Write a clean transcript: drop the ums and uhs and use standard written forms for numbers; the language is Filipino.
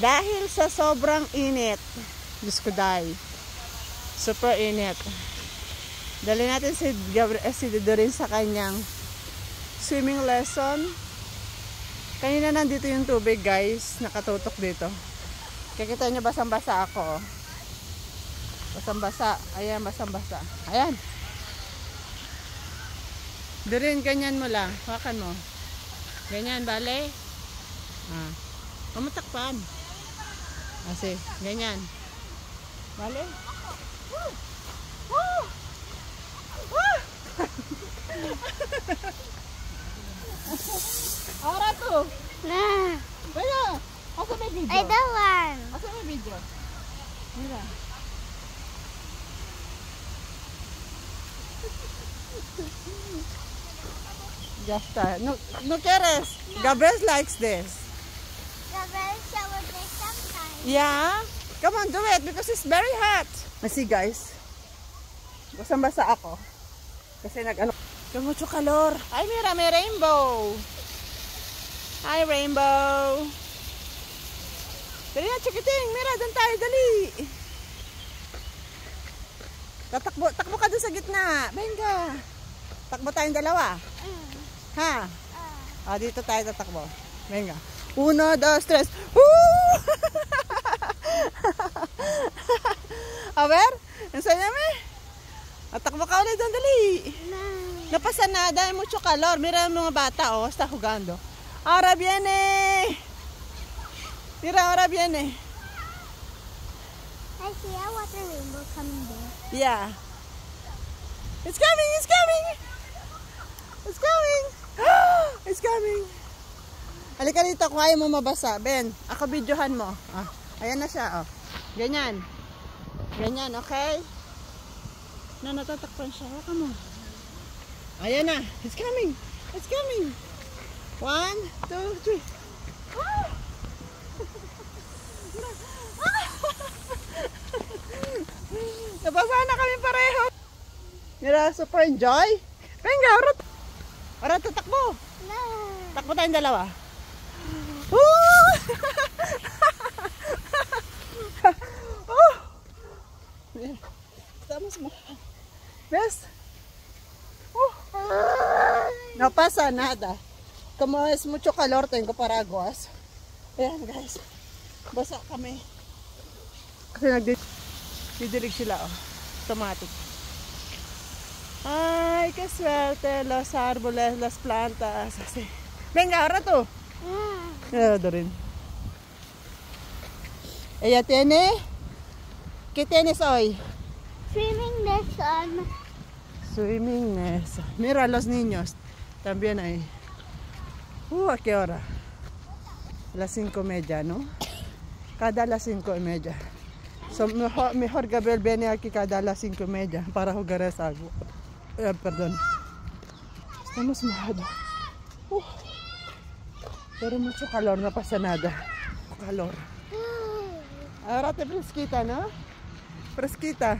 Dahil sa sobrang init, Diyos ko dahil, super init. Dali natin si Dorin sa kanyang swimming lesson. Kanina nandito yung tubig guys, nakatutok dito. Kikita nyo basang-basa ako. Basang-basa, ayan basang-basa. Ayan. Dorin, ganyan mo lang, hawakan mo. Ganyan, bale. Pamatakpan. Kasi, ganyan. Bale. Ora to. Nah. Wala. Asa may video? I don't want. Asa may video? Mira. Just no quieres. Gabriel likes this. Gabriel shower this sometimes. Yeah. Come on, do it because it's very hot. See guys. Basang-basa ako. Kasi nag-ano. Mucho calor. Ay, mira, may rainbow. Hi, rainbow. Dali na, chikiting. Mira, doon tayo, dali. Takbo ka doon sa gitna. Venga. Takbo tayong dalawa. Ha? Dito tayo tatakbo. Venga. 1, 2, 3. Woo! A ver, enséñame. Takbo ka ulit doon, dali. Napasa na, dahil mucho calor. Mira yung mga bata, oh, está jugando. Ahora viene. Mira, ahora viene. I see a water rainbow coming there. Yeah. It's coming, it's coming. It's coming. It's coming. Halika dito kung ayaw mo mabasa. Ben, ako videohan mo. Ayan na siya, oh. Ganyan. Ganyan, okay? Natatakpan siya. Waka mo. Ayan na. It's coming. It's coming. 1, 2, 3. Nabasa na kami pareho. Mira, super enjoy. Venga, orat tatakbo. Takbo tayong dalawa. Estamos mal. ¿Ves? No pasa nada. Como es mucho calor, tengo paraguas. Ayan guys. Basa kami. Kasi nagdidilig sila, oh. Automatic. Ay, qué suerte. Los árboles, las plantas. Así. Venga, ahora tú. Dorin. Ella tiene. ¿Qué tienes hoy? Swimming lesson. Swimming lesson. Mira los niños. También ahí. ¿A qué hora? Las 5:30, ¿no? Cada las 5:30. So, mejor Gabriel viene aquí cada las 5:30 para jugar esa agua. Perdón. Estamos mojados. Pero mucho calor, no pasa nada. Calor. Ahora te fresquita, ¿no? Fresquita.